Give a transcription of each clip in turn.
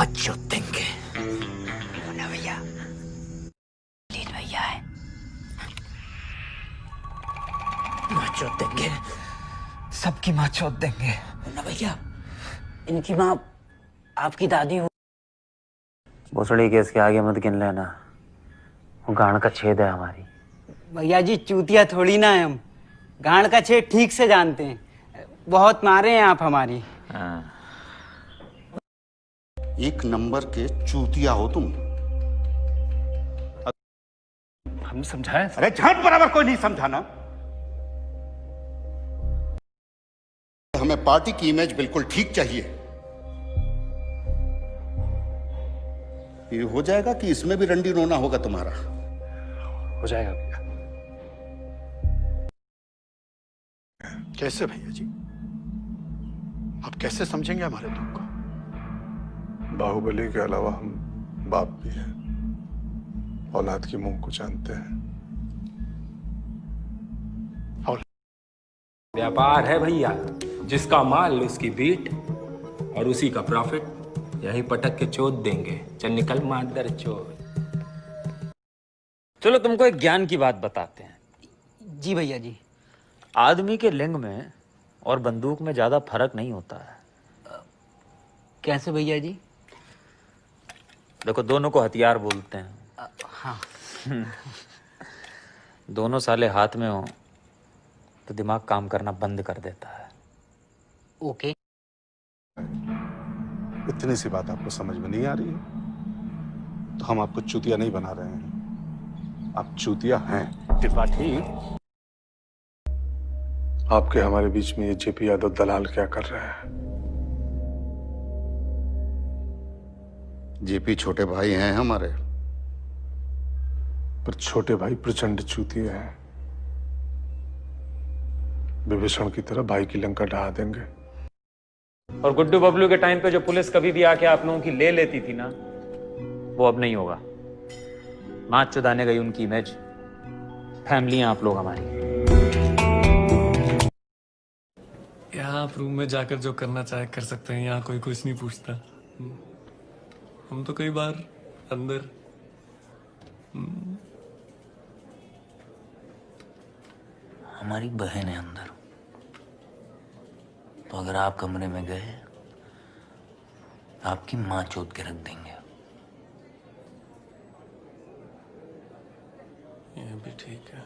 Macho देंगे ना भैया। लीड भैया है, माचो देंगे, सबकी माचो देंगे ना भैया। इनकी माँ आपकी दादी हो। भोसड़ी केस के आगे मत गिन लेना, वो गांड का छेद है हमारी। भैया जी चूतिया थोड़ी ना है हम, गांड का छेद ठीक से जानते हैं, बहुत मारे हैं आप हमारी। एक नंबर के चूतिया हो तुम। हम समझाएं? अरे झाट बराबर कोई नहीं समझाना। हमें पार्टी की इमेज बिल्कुल ठीक चाहिए। ये हो जाएगा कि इसमें भी रंडी रोना होगा तुम्हारा? हो जाएगा भैया। कैसे भैया जी, आप कैसे समझेंगे हमारे दुख को? बाहुबली के अलावा हम बाप भी हैं, औलाद की मुंह को जानते हैं। व्यापार है भैया, जिसका माल उसकी बीट और उसी का प्रॉफिट। यही पटक के चोद देंगे। चल निकल मादर चोद। चलो तुमको एक ज्ञान की बात बताते हैं। जी भैया जी। आदमी के लिंग में और बंदूक में ज्यादा फर्क नहीं होता है। कैसे भैया जी? देखो, दोनों को हथियार बोलते हैं। हाँ। दोनों साले हाथ में हो तो दिमाग काम करना बंद कर देता है। ओके। इतनी सी बात आपको समझ में नहीं आ रही है तो हम आपको चूतिया नहीं बना रहे हैं, आप चूतिया हैं। त्रिपाठी, आपके हमारे बीच में ये जेपी यादव दलाल क्या कर रहा है? जेपी छोटे भाई हैं हमारे। पर छोटे भाई प्रचंड चूतिया हैं, विभीषण की तरह भाई की लंका ढहा देंगे। और गुड्डू बबलू के टाइम पे जो पुलिस कभी भी आके आप लोगों की ले लेती थी ना, वो अब नहीं होगा। नाच चुदाने गई उनकी इमेज। फैमिली हैं आप लोग हमारी। यहाँ आप रूम में जाकर जो करना चाहे कर सकते हैं, यहाँ कोई कुछ नहीं पूछता। हम तो कई बार अंदर हमारी बहन है अंदर, तो अगर आप कमरे में गए आपकी माँ चोद के रख देंगे। ये भी ठीक है।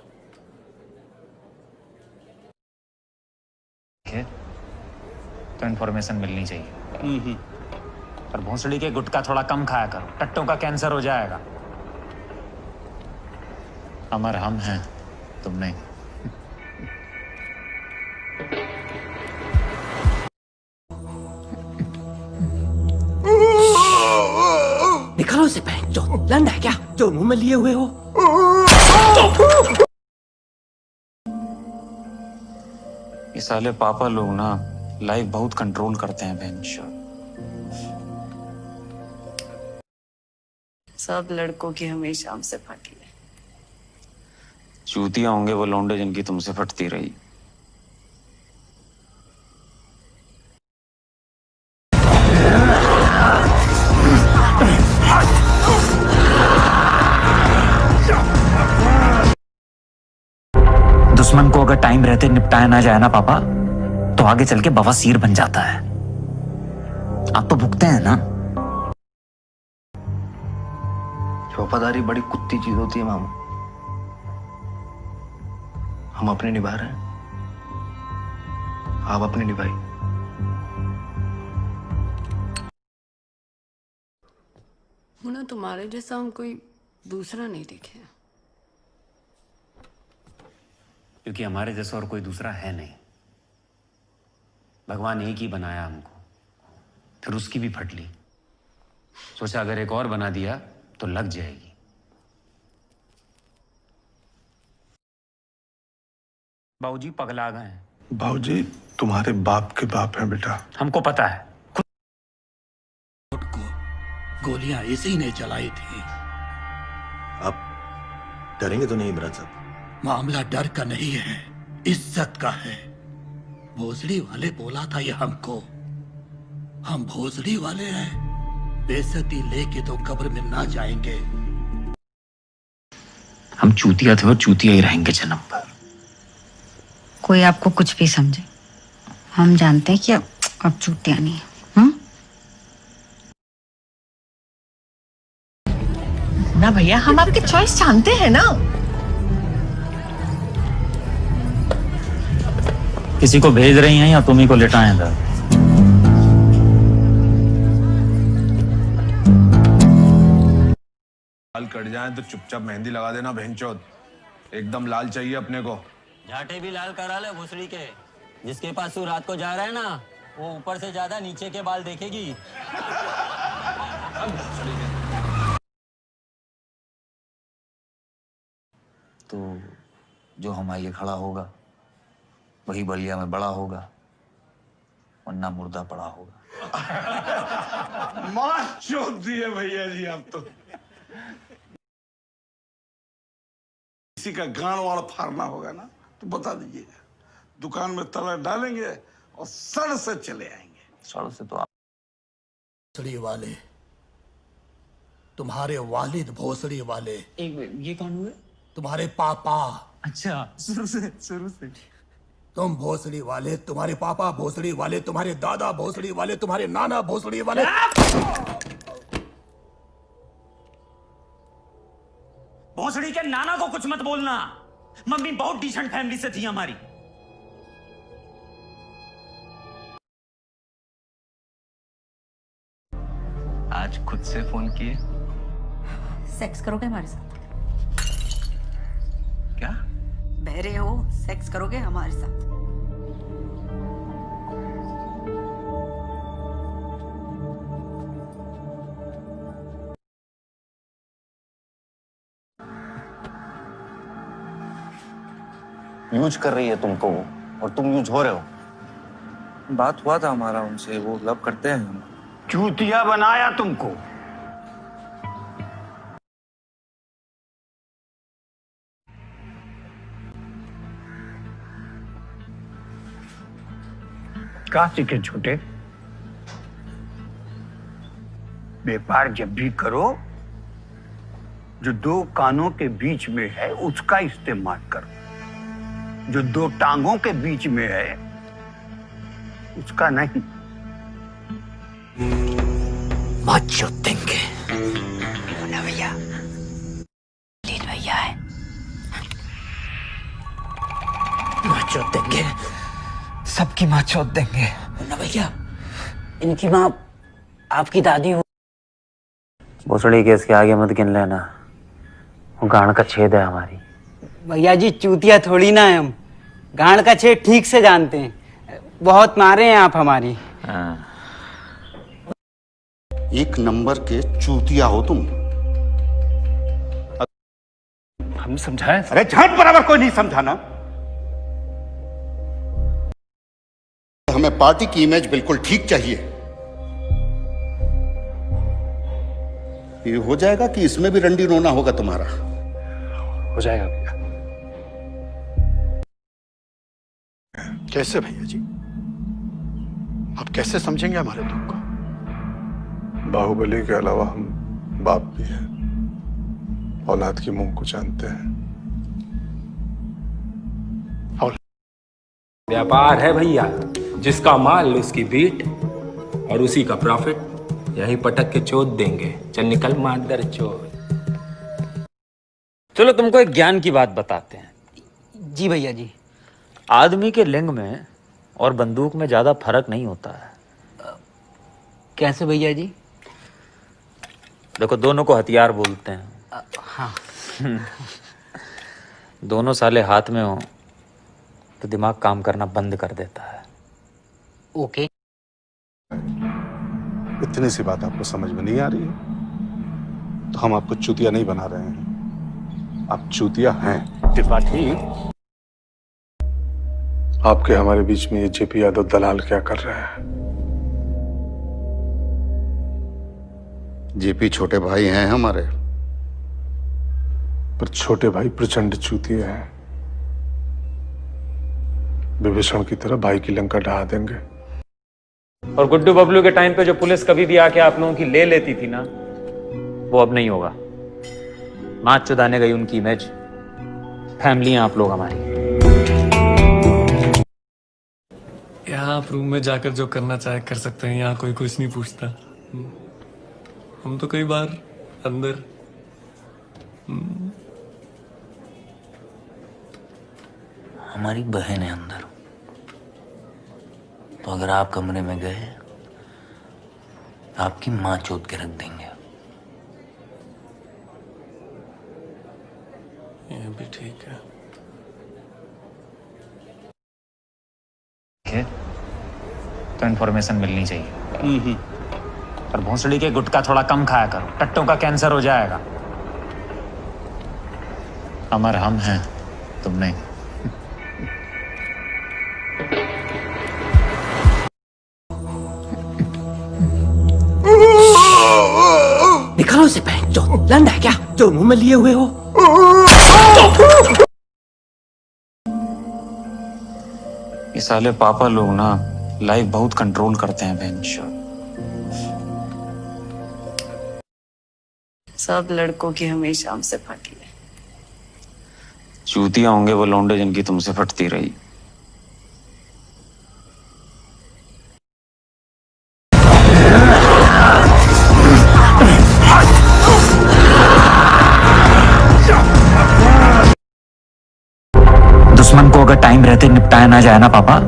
तो इन्फॉर्मेशन मिलनी चाहिए। पर भोंसड़ी के गुटखा थोड़ा कम खाया करो, टट्टों का कैंसर हो जाएगा। अमर हम हैं, तुम नहीं। निकालो से बहन जो लंड है क्या जो मुंह में लिए हुए हो। ये साले पापा लोग ना लाइफ बहुत कंट्रोल करते हैं बहन। सब लड़कों की हमेशा हमसे फटी है। चूतिया होंगे वो लौंडे जिनकी तुमसे फटती रही। दुश्मन को अगर टाइम रहते निपटाया ना जाए ना पापा, तो आगे चल के बवासीर बन जाता है। आप तो भुगते हैं ना। वफादारी बड़ी कुत्ती चीज होती है मामू। हम अपने निभा रहे हैं, आप अपनी निभाई। मुन्ना, तुम्हारे जैसा हम कोई दूसरा नहीं देखे। क्योंकि हमारे जैसा और कोई दूसरा है नहीं। भगवान एक ही बनाया हमको, फिर उसकी भी फट ली। सोचा अगर एक और बना दिया तो लग जाएगी। बाबूजी पगला गए हैं। बाबूजी तुम्हारे बाप के बाप हैं बेटा। हमको पता है। गोलियां इसी ने चलाई थी। आप डरेंगे तो नहीं इमरान साहब? मामला डर का नहीं है, इज्जत का है। भोसड़ी वाले बोला था ये हमको। हम भोसड़ी वाले हैं, बेइज्जती लेके तो कब्र में ना जाएंगे। हम चूतिया थे और चूतिया ही रहेंगे जन्म भर। कोई आपको कुछ भी समझे, हम जानते हैं कि अब चूतिया नहीं है। ना भैया, हम आपकी चॉइस जानते हैं ना। किसी को भेज रही हैं या तुम ही को लेटाएं इधर? बाल कट जाए तो चुपचाप मेहंदी लगा देना बहनचोद। एकदम लाल चाहिए अपने को। झाटे भी लाल करा ले भोसड़ी के। जिसके पास तू रात को जा रहा है ना, वो ऊपर से ज्यादा नीचे के बाल देखेगी। तो जो हमारे लिए खड़ा होगा वही बलिया में बड़ा होगा, वरना मुर्दा पड़ा होगा। मार चोद दिए भैया जी आप तो। किसी का गांड वाड़ फाड़ना होगा ना तो बता दीजिएगा, दुकान में ताला डालेंगे और सड़ से चले आएंगे। सड़ से तो भोसड़ी वाले, तुम्हारे वालिद भोसड़ी वाले। ये कौन हुए? तुम्हारे पापा। अच्छा, शुरू से। तुम भोसड़ी वाले, तुम्हारे पापा भोसड़ी वाले, तुम्हारे दादा भोसड़ी वाले, तुम्हारे नाना भोसड़ी वाले। भोसड़ी के नाना को कुछ मत बोलना। मम्मी बहुत डिसेंट फैमिली से थी हमारी। आज खुद से फोन किए? सेक्स करोगे हमारे साथ? क्या बहरे हो? सेक्स करोगे हमारे साथ? यूज कर रही है तुमको और तुम यूज हो रहे हो। बात हुआ था हमारा उनसे, वो लव करते हैं हम। चूतिया बनाया तुमको। कहा सीखे छोटे, व्यापार जब भी करो जो दो कानों के बीच में है उसका इस्तेमाल करो, जो दो टांगों के बीच में है उसका नहीं। माचो देंगे ना भैया, लीन भैया है। माचो देंगे, सबकी माँ चौथ देंगे ना भैया। इनकी माँ आपकी दादी हो। भोसड़ी केस के आगे मत गिन लेना, वो गांड का छेद है हमारी। भैया जी चूतिया थोड़ी ना है हम, गांड का छेद ठीक से जानते हैं। बहुत मारे हैं आप हमारी। एक नंबर के चूतिया हो तुम। हम समझाएं। अरे झाट बराबर कोई नहीं समझाना। हमें पार्टी की इमेज बिल्कुल ठीक चाहिए। ये हो जाएगा कि इसमें भी रंडी रोना होगा तुम्हारा? हो जाएगा भैया। कैसे भैया जी, आप कैसे समझेंगे हमारे दुख को? बाहुबली के अलावा हम बाप भी हैं, औलाद की मुंह को जानते हैं। व्यापार है भैया, जिसका माल उसकी बीट और उसी का प्रॉफिट। यही पटक के चोद देंगे। चल निकल मादर चोद। चलो तुमको एक ज्ञान की बात बताते हैं। जी भैया जी। आदमी के लिंग में और बंदूक में ज्यादा फर्क नहीं होता है। कैसे भैया जी? देखो, दोनों को हथियार बोलते हैं। हाँ। दोनों साले हाथ में हो तो दिमाग काम करना बंद कर देता है। ओके। इतनी सी बात आपको समझ में नहीं आ रही है तो हम आपको चूतिया नहीं बना रहे हैं, आप चूतिया हैं। त्रिपाठी, आपके हमारे बीच में ये जेपी यादव दलाल क्या कर रहा है? जेपी छोटे भाई हैं हमारे। पर छोटे भाई प्रचंड चूतिया हैं। विभीषण की तरह भाई की लंका ढहा देंगे। और गुड्डू बबलू के टाइम पे जो पुलिस कभी भी आके आप लोगों की ले लेती थी ना, वो अब नहीं होगा। मां चुदाने गई उनकी इमेज, फैमिली हैं आप लोग हमारी। यहाँ आप रूम में जाकर जो करना चाहे कर सकते हैं, यहाँ कोई कुछ नहीं पूछता। हम तो कई बार अंदर हमारी बहन है अंदर, तो अगर आप कमरे में गए आपकी मां चोद के रख देंगे। ये भी ठीक है। तो इन्फॉर्मेशन मिलनी चाहिए। पर भोंसड़ी के गुटखा थोड़ा कम खाया करो, टट्टों का कैंसर हो जाएगा। अमर हम हैं, तुम नहीं। निकालो से बहन जो लंड है क्या जो मुंह में लिए हुए हो। ये साले पापा लोग ना लाइफ बहुत कंट्रोल करते हैं बहन। सब लड़कों की हमेशा हमसे फटी है। चूतिया होंगे वो लौंडे जिनकी तुमसे फटती रही। दुश्मन को अगर टाइम रहते निपटाया ना जाए ना पापा,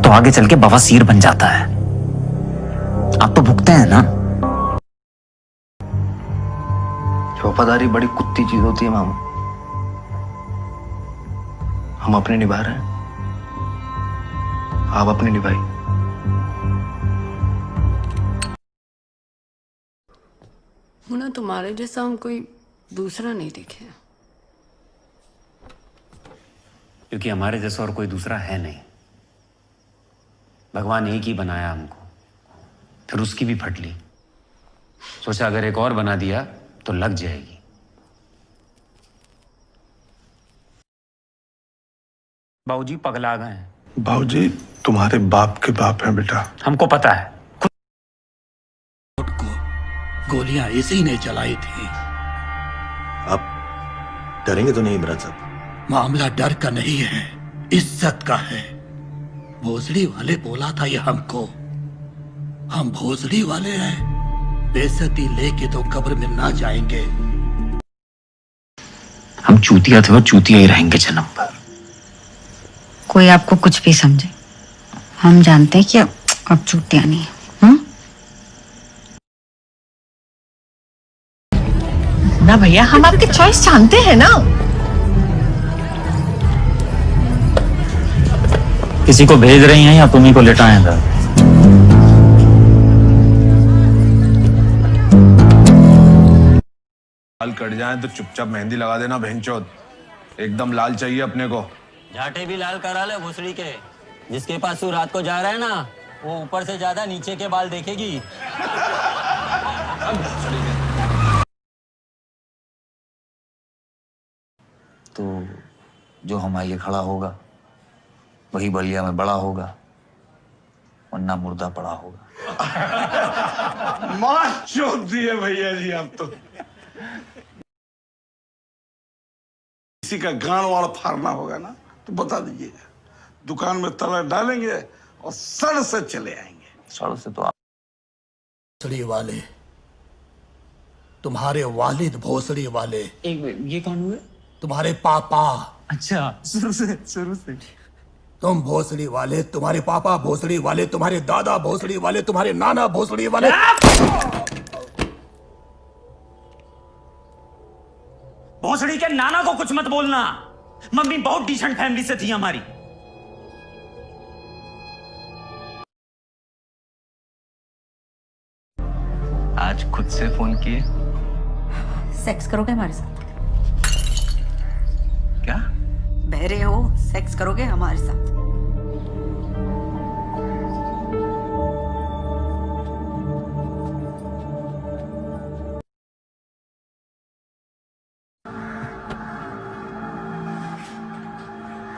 तो आगे चल के बवासीर बन जाता है। आप तो भुगते हैं ना। वफादारी बड़ी कुत्ती चीज होती है मामू। हम अपने निभा रहे हैं, आप अपनी निभाई। मुन्ना, तुम्हारे जैसा हम कोई दूसरा नहीं देखे। क्योंकि हमारे जैसा और कोई दूसरा है नहीं। भगवान एक ही बनाया हमको, फिर उसकी भी फट ली। सोचा अगर एक और बना दिया तो लग जाएगी। बाबूजी पगला गए हैं। बाबूजी तुम्हारे बाप के बाप हैं बेटा। हमको पता है। गोलियां इसी ने चलाई थी। आप डरेंगे तो नहीं इमरान साहब? मामला डर का नहीं है, इज्जत का है। भोसड़ी वाले बोला था ये हमको, हम भोसड़ी वाले हैं, बेइज्जती लेके तो कब्र में ना जाएंगे। हम चूतिया थे और चूतिया ही रहेंगे जन्म पर। कोई आपको कुछ भी समझे, हम जानते हैं कि अब चूतिया नहीं है। ना भैया, हम आपकी चॉइस जानते हैं ना। किसी को भेज रही हैं या तुम्ही को लेटाएं इधर? बाल कट जाए तो चुपचाप मेहंदी लगा देना बहनचोद। एकदम लाल चाहिए अपने को। झाटे भी लाल करा ले भोसड़ी के। जिसके पास तू रात को जा रहा है ना, वो ऊपर से ज्यादा नीचे के बाल देखेगी। तो जो हमारे लिए खड़ा होगा वही बलिया में बड़ा होगा, वरना मुर्दा पड़ा होगा। मां चोद दिए भैया जी आप तो। किसी का गांड वाड़ फाड़ना होगा ना तो बता दीजिएगा, दुकान में ताला डालेंगे और सड़ से चले आएंगे। सड़ से तो भोसड़ी वाले, तुम्हारे वालिद भोसड़ी वाले। एक मिनट, ये कौन हुए? तुम्हारे पापा। अच्छा, शुरू से। तुम भोसड़ी वाले, तुम्हारे पापा भोसड़ी वाले, तुम्हारे दादा भोसड़ी वाले, तुम्हारे नाना भोसड़ी वाले। भोसड़ी के नाना को कुछ मत बोलना। मम्मी बहुत डिसेंट फैमिली से थी हमारी। आज खुद से फोन किए? सेक्स करोगे हमारे साथ? क्या बहरे हो? सेक्स करोगे हमारे साथ?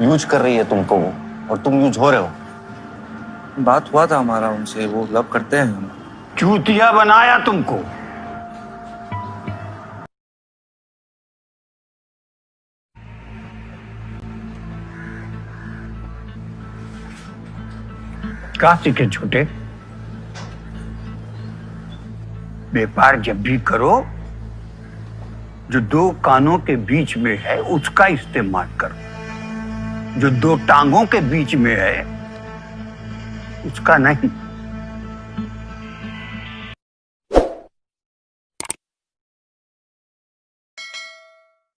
यूज कर रही है तुमको वो, और तुम यूज हो रहे हो। बात हुआ था हमारा उनसे, वो लव करते हैं हम। चूतिया बनाया तुमको। कहा सीखे छोटे, व्यापार जब भी करो जो दो कानों के बीच में है उसका इस्तेमाल करो, जो दो टांगों के बीच में है उसका नहीं।